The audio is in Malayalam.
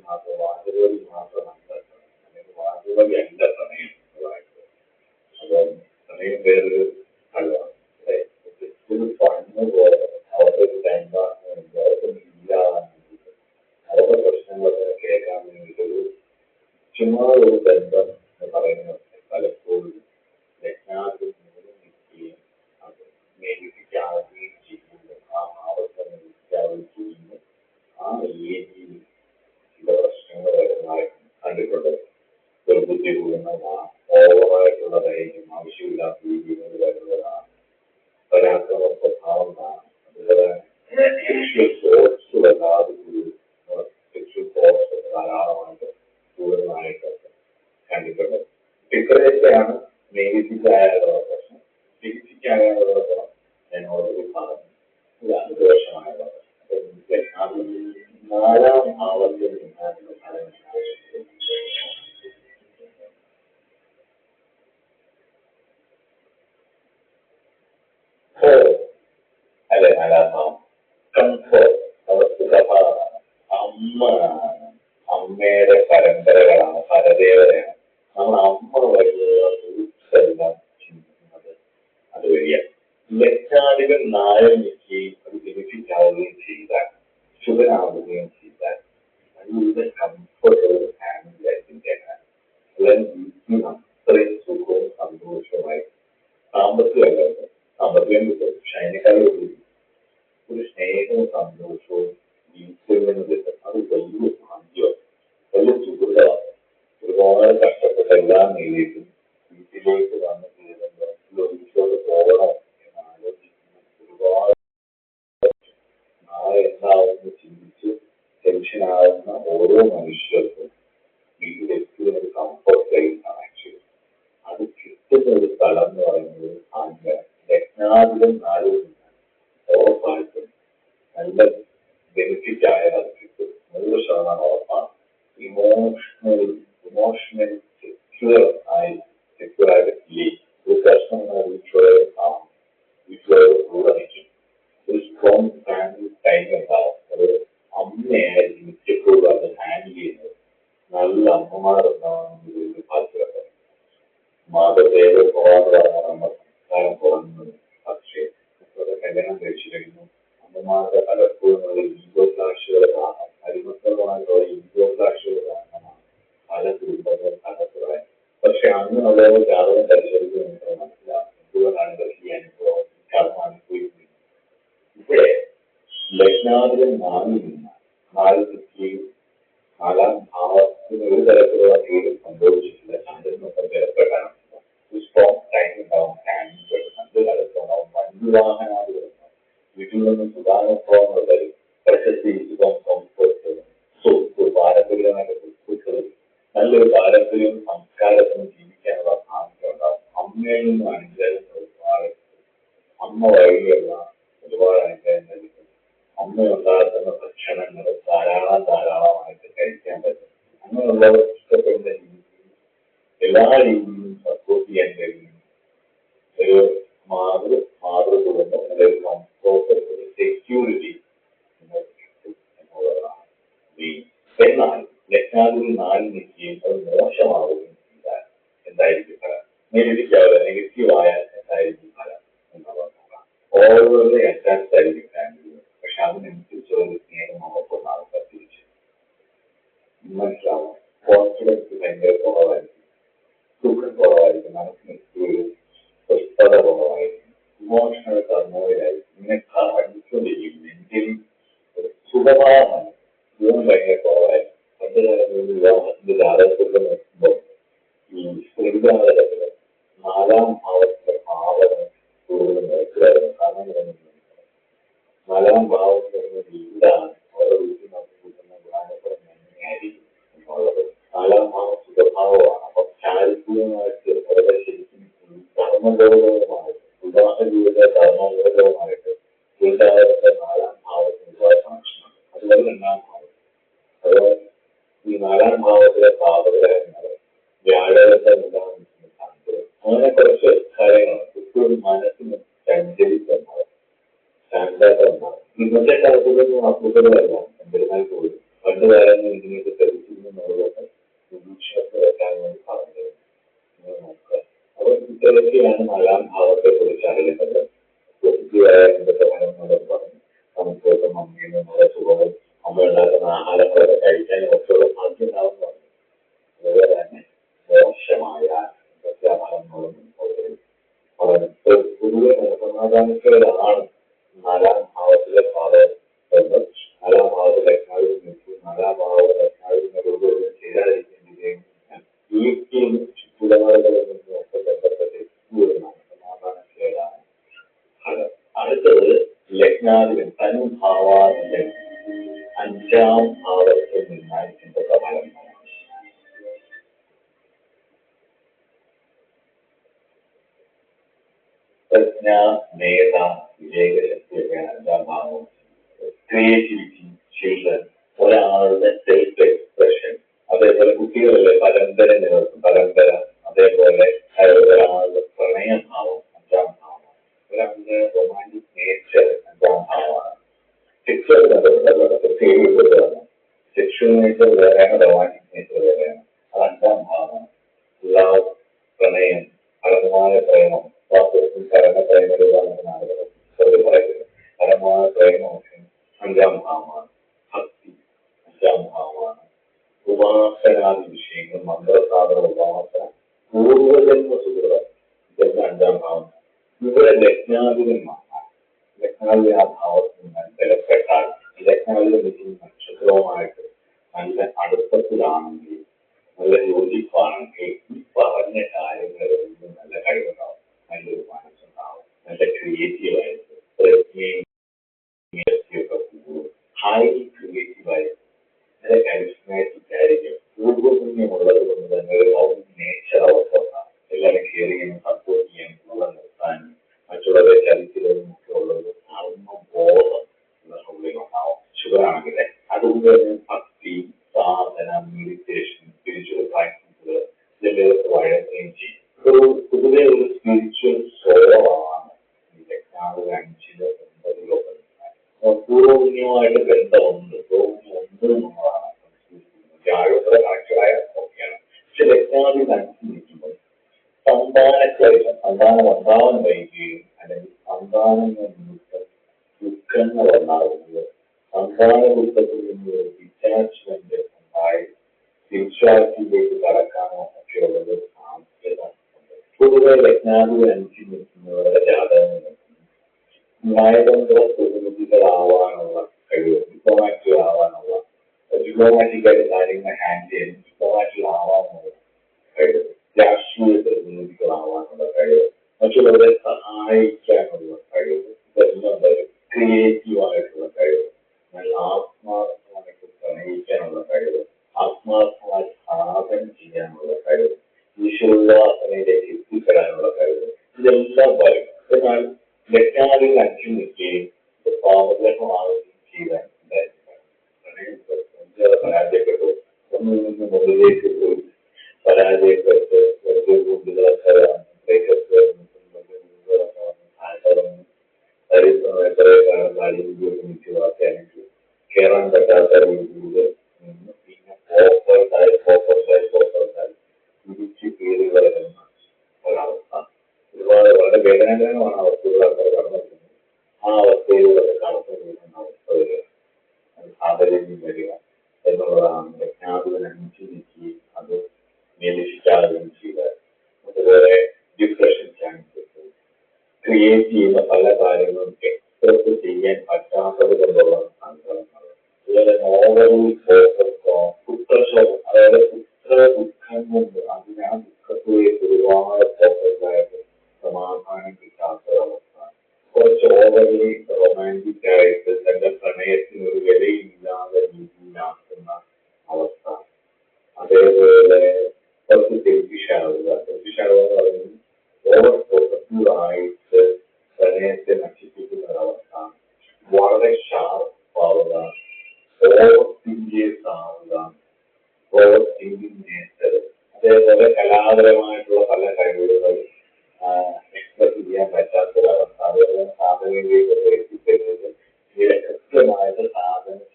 മാത്രം വാചകവലി മാത്രം മനസ്സിലാക്കണം അല്ലെങ്കിൽ വാചകവലി അല്ല പ്രണയം എന്ന് പറയുന്നത്. അപ്പം പ്രണയം വേറൊരു കഴിവാണ്. പണ്ട് പോലെ അവരുടെ ഒരു ടൈം പാസ് വേണ്ടി ഇല്ലാതാൻ വേണ്ടിയിട്ട് അവരുടെ പ്രശ്നങ്ങളൊക്കെ കേൾക്കാൻ വേണ്ടിയിട്ടൊരു ചുമ്മാ ഒരു ബന്ധം എന്ന് പറയുന്നത് പലപ്പോഴും രത്നാകൃതി നിൽക്കുകയും അത് നിരൂപിക്കാവുകയും ചെയ്യുന്നു. ആ ഭാവത്തെ നിരൂപിക്കാവുകയും ചെയ്യുന്നു. ആ ഏരിയയിൽ ചില പ്രശ്നങ്ങൾ വരുന്നതായി കണ്ടിട്ടുണ്ട്. ബുദ്ധി കൂടുന്ന ഓവറായിട്ടുള്ളതായിരിക്കും, ആവശ്യമില്ലാത്ത രീതിയിൽ വരുന്നതാണ്, പരാക്രമ സ്വഭാവം കാണാം. അതുപോലെ സെക്ഷൽ തോട്ട്സ് വല്ലാതെ സെക്ഷൽ തോട്ട്സ് ധാരാളമായിട്ട് കൂടുതലായിട്ടൊക്കെ കണ്ടിട്ടുണ്ട്. ഇത്രയൊക്കെയാണ് നെഗറ്റീവായുള്ള പ്രശ്നം. നെഗറ്റീവായുള്ള പ്രശ്നം ഞാൻ ഓൾറെഡി പറഞ്ഞു. ഇതാണ് ദോഷമായുള്ള പ്രശ്നം. അത് നാലാം ഭാവത്തിൽ നിന്നാണ് അല്ലെ നാലാം ഭാവം കംഫോർട്ട്, അവർ സുഖഭാവമാണ്, അമ്മയാണ്, അമ്മയുടെ പരമ്പരകളാണ്, പരദേവതയാണ്. നമ്മൾ അമ്മ വഴിയുള്ള എല്ലാം ചിന്തിക്കുന്നത് അത് വഴിയാണ്. ലക്ഷാധികം നായം നിൽക്കുകയും അത് ബെനിഫിറ്റ് ആവുകയും ചെയ്താൽ, ശുഭനാവുകയും ചെയ്താൽ അതിലൂടെ കംഫർട്ട് ഫാമിലിയായിട്ടാണ്. അല്ലെങ്കിൽ വീട്ടിൽ അത്രയും സുഖവും സന്തോഷവുമായി സാമ്പത്തികമല്ല, സാമ്പത്തികം കിട്ടും. പക്ഷെ അതിനേക്കാൾ ഒരു സ്നേഹവും സന്തോഷവും വീട്ടിൽ നിന്ന് കിട്ടും. അത് വലിയ ഭാഗ്യമാണ്, വലിയ സുഹൃതമാണ്. ഒരുപാട് കഷ്ടപ്പെട്ട എല്ലാം നേടിയിട്ടും വീട്ടിലേക്ക് വന്ന് കയറുമ്പോൾ വീട്ടിലോട്ട് പോകണോ എന്ന് ആലോചിക്കുന്ന ഒരുപാട് നാളെ എന്താവുമെന്ന് ചിന്തിച്ച് ടെൻഷനാകുന്ന ഓരോ മനുഷ്യർക്കും വീട്ടിലെത്തിയ ഒരു കംഫർട്ട് പ്ലേസാണ് ആക്ച്വലി. അത് കിട്ടുന്ന ഒരു സ്ഥലം എന്ന് പറയുന്നത് ഭാഗ്യമാണ്. രത്നാധികം നാളുകൾ ഉറപ്പായിട്ടും നല്ല ബെനിഫിറ്റ് ആയാൽ അത് കിട്ടും. 100% ഉറപ്പാണ്. ഇമോഷണൽ സെക്യൂറായിട്ട് ഒരു പ്രശ്നം വീട്ടിലുള്ളവർ കാണും, വീട്ടിലുള്ളവർ കൂടെ നിൽക്കും. ഒരു സ്ട്രോങ് ഫാമിലി ടൈം ഉണ്ടാവും. ഒരു അമ്മയായിരിക്കും മിക്കപ്പോഴും അത് ഹാൻഡിൽ ചെയ്യുന്നത്. നല്ല അമ്മമാരുണ്ടാവുന്ന ഒരു ഭാഗ്യമൊക്കെ. മാതൃദേവ പോകാതെ പറഞ്ഞാൽ നമ്മൾ സംസ്കാരം കുറഞ്ഞത്. പക്ഷേ കല്യാണം കഴിച്ചു കഴിഞ്ഞു അമ്മമാരുടെ പലപ്പോഴും ഈഗോ ക്ലാഷുകൾ കാണാം. അടിമത്തമായിട്ടുള്ള ഈഗോ ക്ലാഷുകൾ കാരണമാണ് പല കുടുംബങ്ങളും തകർച്ചകളായി. പക്ഷെ അങ്ങനെയുള്ള ജാതകം പരിശോധിച്ച് നമുക്ക് മനസ്സിലാവും എന്തുകൊണ്ടാണ് ഇവർക്ക് ഈ അനുഭവം കർമ്മ അനുഭവിക്കുന്നത്. ഇവിടെ ലഗ്നാധിപൻ നാലിൽ നിന്ന് നാലാം ഭാവത്തിന് ഒരു തരത്തിലുള്ള പേര് സംഭവിച്ചിട്ടില്ല. ചന്ദ്രനൊപ്പം ബലപ്പെട്ടാണ് സ്ട്രോങ് ടൈം ഉണ്ടാവും. ഫാമിലി നല്ല കാലത്തുണ്ടാവും. വൻവാഹനാദികളുണ്ടാവും. വീട്ടിൽ നിന്ന് സുധാനുഭവങ്ങൾ വരും. പ്രശസ്തി, സുഖം, കംഫർട്ട്, സ്വത്ത്, പാരമ്പര്യമായിട്ട് സ്വത്തുക്കൾ, നല്ലൊരു പാരമ്പര്യം സംസ്കാരത്തിന് ജീവിക്കാനുള്ള ഭാഗ്യം ഉണ്ടാവും. അമ്മയിൽ നിന്നും അനുഗ്രഹങ്ങൾ ഒരുപാട്, അമ്മ വഴിയുള്ള ഒരുപാട് അനുഗ്രഹങ്ങൾ കിട്ടും. അമ്മ ഉണ്ടാക്കുന്ന ഭക്ഷണങ്ങൾ ധാരാളമായിട്ട് കഴിക്കാൻ പറ്റും. അങ്ങനെയുള്ളവർ ഇഷ്ടപ്പെടുന്ന രീതിയിൽ എല്ലാ രീതിയിലും സപ്പോർട്ട് ചെയ്യാൻ കഴിയും. ഒരു മാതൃകുടുംബം അല്ലെങ്കിൽ കംഫോർട്ട്, ഒരു സെക്യൂരിറ്റി കിട്ടും എന്നുള്ളതാണ്. എന്നാൽ ലഗ്നാധിപതി നാലിൽ നിൽക്കുകയും അത് മോശമാവുകയും ചെയ്താൽ എന്തായിരിക്കും ഫലം? നെഗറ്റീവ് ആയാൽ എന്തായിരിക്കും ഫലം എന്നുള്ളത് നോക്കാം. ഓരോരുത്തരുടെ അറ്റാച്ച്ഡ് ആയിരിക്കും ഫാമിലി. പക്ഷെ അതിനനുസരിച്ച് ഒരു സ്നേഹം നമുക്കൊന്ന് ആൾക്കാർ തിരിച്ചു മനസ്സിലാവും. കോൺഫിഡൻസ് ഭയങ്കര കുറവായിരിക്കും, സുഖം കുറവായിരിക്കും, മനസ്സിന് ഒരു സ്വസ്ഥത കുറവായിരിക്കും, ഇമോഷണൽ ടർമോയിലായിരിക്കും. ഇങ്ങനെ കറങ്ങിക്കൊണ്ടിരിക്കും. മെന്റലി ഒരു സുഖമാണ്, സുഖം ഭയങ്കര കുറവായിരിക്കും. പണ്ട് കാലങ്ങളിൽ വിവാഹത്തിന്റെ ജാതകത്തിൽ നോക്കുമ്പോൾ ഈ സ്ത്രീജാതകത്തില് നാലാം ഭാവത്തിലെ ഭാവന കൂടുതൽ നോക്കുകയായിരുന്നു. കാരണം നാലാം ഭാവത്തിൽ വീടാണ് ഓരോ വീട്ടിൽ നമുക്ക് കിട്ടുന്ന ഗുണാനുഭവം എങ്ങനെയായിരിക്കും എന്നുള്ളത്. നാലാം ഭാവം സുഖഭാവമാണ്. അപ്പം ചാരിത്രികമായിട്ട് വളരെ ശരിക്കും ധർമ്മബോധവുമായിട്ട്, വിവാഹ ജീവിത ധർമ്മബോധവുമായിട്ട് വീട്ടുകാരുടെ നാലാം ഭാവത്തിന് ഒരുപാട് കണക്ഷനുണ്ട്. അതുപോലെ രണ്ടാം ഭാവം, അതുപോലെ ഈ നാലാം ഭാവത്തിലെ പാപഗ്രഹങ്ങൾ വ്യാഴത്തെ ഉണ്ടാകുന്ന ചന്ദ്രൻ, അങ്ങനെ കുറച്ച് കാര്യങ്ങളുണ്ട്. ഇപ്പോഴും മനസ്സിന് സഞ്ചരിക്കുന്നത് ശാന്തത ഉണ്ടാകും. ഇന്നത്തെ കാലത്തൊന്നും അസുഖങ്ങളല്ല. എന്നിരുന്നാൽ പോലും പണ്ട് കാലങ്ങളിൽ ഇതിനൊക്കെ അഞ്ചാം ഭാവത്തിൽ നിന്നാൽ എന്തൊക്കെ ഫലങ്ങളാണ്? പ്രജ്ഞ, മേധ, വിവേകശക്തിയൊക്കെയാണ് അഞ്ചാം ഭാവം. ക്രിയേറ്റിവിറ്റി, ചിൽഡ്രൻ, ഒരാളുടെ സെൽഫ് എക്സ്പ്രഷൻ, അതേപോലെ കുട്ടികളിലെ പരമ്പര നിലനിർത്തും പരമ്പര, അതേപോലെ ഒരാളുടെ പ്രണയഭാവം അഞ്ചാം ഭാവമാണ്. ഒരാളുടെ റൊമാൻറ്റിക് നേച്ചർ അഞ്ചാം ഭാവമാണ്. സെക്സ്വൽ ബന്ധപ്പെട്ടതാണ്, പ്രത്യേകിച്ച് സെക്ഷൽ നേച്ചർ വേറെയാണ്, റൊമാൻറ്റിക് നേച്ചർ വേറെയാണ്. അത് അഞ്ചാം ഭാവമാണ്. ലവ്, പ്രണയം, ഫലമായ പ്രേമം, വാസ്തവത്തിൽ കരണ പ്രേമരൂപമാണ് പറയുന്നത്. ഫലമായ പ്രേമമൊക്കെ അഞ്ചാം ഭാവമാണ്. ഭക്തി അഞ്ചാം ഭാവമാണ്. ഉപാസനാദി വിഷയങ്ങൾ, മന്ത്രസാധന, ഉപാസന, പൂർവജന്മ സുഹൃതം, ഇതൊക്കെ അഞ്ചാം ഭാവം. ഇവിടെ ലഗ്നാധിപന്മാർ, ലഗ്നാധിപ ആ ഭാവത്തിൽ നിന്ന് ബലപ്പെട്ടാൽ, ലഗ്നാധിപ നക്ഷത്രവുമായിട്ട് നല്ല അടുപ്പത്തിലാണെങ്കിൽ, നല്ല യോജിപ്പാണെങ്കിൽ, ഈ പറഞ്ഞ കാര്യങ്ങളെല്ലാം നല്ല കഴിവുണ്ടാവും, നല്ലൊരു മനസ്സുണ്ടാവും, നല്ല ക്രിയേറ്റീവായിട്ട്, പ്രജ്ഞയും ഹൈലി ക്രിയേറ്റീവായിട്ട്, നല്ല കരിസ്മാറ്റിക് ആയിരിക്കും. പൂർവ്വപുണ്യമുള്ളത് കൊണ്ട് തന്നെ ഒരു നേച്ചർ അവർക്കുണ്ടാവും. എല്ലാവരും കെയർ ചെയ്യാനും സപ്പോർട്ട് ചെയ്യാനും കൂടെ നിർത്താനും മറ്റുള്ളവരെ ചലിക്കുന്നതും ഒക്കെ ഉള്ളത് ആത്മബോധം ഉള്ളിലുണ്ടാവും. ഷുഗറാണെങ്കിൽ അതുകൊണ്ട് തന്നെ ഭക്തി, സാധന, മെഡിറ്റേഷൻ, സ്പിരിച്വൽ പ്രാക്ടീസുകൾ ഇതിലേക്ക് വഴങ്ങുകയും ചെയ്യും. പൊതുവെ ഒരു സ്പിരിച്വൽ സോളാണ് ഈ ടെക്നോളജി 5 പൂർവ്വപുണ്യവുമായിട്ട് ബന്ധമുണ്ട്, പൂർവ്വപുണ്യം ഉണ്ട് എന്നുള്ളതാണ് ജാഗ്രത കണക്ഷനായ ഒക്കെയാണ്. പക്ഷെ ടെക്നോളജി നിൽക്കുമ്പോൾ സന്താനക്ലേശം, സന്താനം ഉണ്ടാവാൻ വൈകുകയും അല്ലെങ്കിൽ സന്താനങ്ങൾ നിമിത്തം ദുഃഖങ്ങൾ ഉണ്ടാകുന്നത്, സന്താന ദുഃഖത്തിൽ നിന്ന് ഒരു ഡിറ്റാച്ച്മെന്റ് ഉണ്ടായി സ്പിരിച്വാലിറ്റിയിലേക്ക് കടക്കാനോ ഒക്കെയുള്ളത് സാധ്യത ഉണ്ട്. പൊതുവെ ലഗ്നാധിപതി 5 നിൽക്കുന്നവരുടെ ജാതകങ്ങൾ നയതന്ത്ര പ്രതിനിധികളാവാനുള്ള കഴിവ്, ഡിപ്ലോമാറ്റിക് ആവാനുള്ള, ഡിപ്ലോമാറ്റിക്കായിട്ട് കാര്യങ്ങൾ ഹാൻഡിൽ ചെയ്ത് ഡിപ്ലോമാറ്റിക് ആവാനുള്ള കഴിവ്, രാഷ്ട്രീയ പ്രതിനിധികളാവാനുള്ള കഴിവ്, മറ്റുള്ളവരെ സഹായിക്കാനുള്ള കഴിവ്, ഇതെല്ലാം വരും. ക്രിയേറ്റീവായിട്ടുള്ള കഴിവ്, നല്ല ആത്മാർത്ഥമായിട്ട് പ്രണയിക്കാനുള്ള കഴിവ്, ആത്മാർത്ഥമായി സാധന ചെയ്യാനുള്ള കഴിവ്, ഈശ്വരോപാസനയിലേക്ക് എത്തിപ്പെടാനുള്ള കഴിവ്, ഇതെല്ലാം വരും. എന്നാൽ ലഗ്നാധിപതി 5 നിൽക്കുകയും പാവഗ്രഹമാവുകയും ചെയ്താൽ പരാജയപ്പെട്ടു, ഒന്നിൽ നിന്ന് മുകളിലേക്ക് പോയി പരാജയപ്പെട്ട് കുട്ടികളൊക്കെ കയറാൻ പറ്റാത്ത രീതിയിൽ നിന്ന് പിന്നെ തിരിച്ച് കയറി വരുന്ന ഒരവസ്ഥ. ഒരുപാട് വളരെ വേദനാജനകമാണ് അവസ്ഥകളൊക്കെ കടന്നിരിക്കുന്നത്. ആ അവസ്ഥയിലൂടെ കടന്നു പോകുന്ന അവസ്ഥ വരിക, സാഹചര്യം വരിക എന്നുള്ളതാണ് ലഗ്നാധിപതി 5 നീക്കി അത് നിരീക്ഷിക്കാതെയും ചെയ്താൽ. അതുപോലെ ഡിപ്രഷൻ ചാൻസസ്, ക്രിയേറ്റ് ചെയ്യുന്ന പല കാര്യങ്ങളും എക്സ്പ്രസ് ചെയ്യാൻ പറ്റാത്തത് കൊണ്ടുള്ള സങ്കടങ്ങൾ, അതുപോലെ നോവലിൽ പുത്രശോകം, അതായത് പുത്ര ദുഃഖം കൊണ്ട് അതിന് ആ ദുഃഖത്തിലേക്ക് ഒരുപാട് ഫോക്കസായിട്ട് സമാധാനം കിട്ടാത്ത അവസ്ഥ, കുറച്ച് ഓവർലി റൊമാൻറ്റിക് ആയിട്ട് തന്റെ പ്രണയത്തിന് ഒരു വിലയില്ലാതെ രീതിയിലാക്കുന്ന അവസ്ഥ, അതേപോലെ കുറച്ച് സെൽഫിഷാവുക എന്ന് പറയുന്നത് ഓവർ പോസിറ്റീവ് ആയിട്ട് പ്രണയത്തെ നശിപ്പിക്കുന്ന ഒരവസ്ഥ, വളരെ ഷാർപ്പാവുക, ഓവർ തിങ്കേഴ്സ് ആവുക, ഓവർ തിങ്കിങ് നേച്ചർ, അതേപോലെ കലാപരമായിട്ടുള്ള പല കഴിവുകൾ എക്സ്പ്രസ് ചെയ്യാൻ പറ്റാത്തൊരവസ്ഥ, അതേപോലെ സാധനയിലേക്ക് എത്തിക്കഴിഞ്ഞത് കൃത്യമായിട്ട് സാധന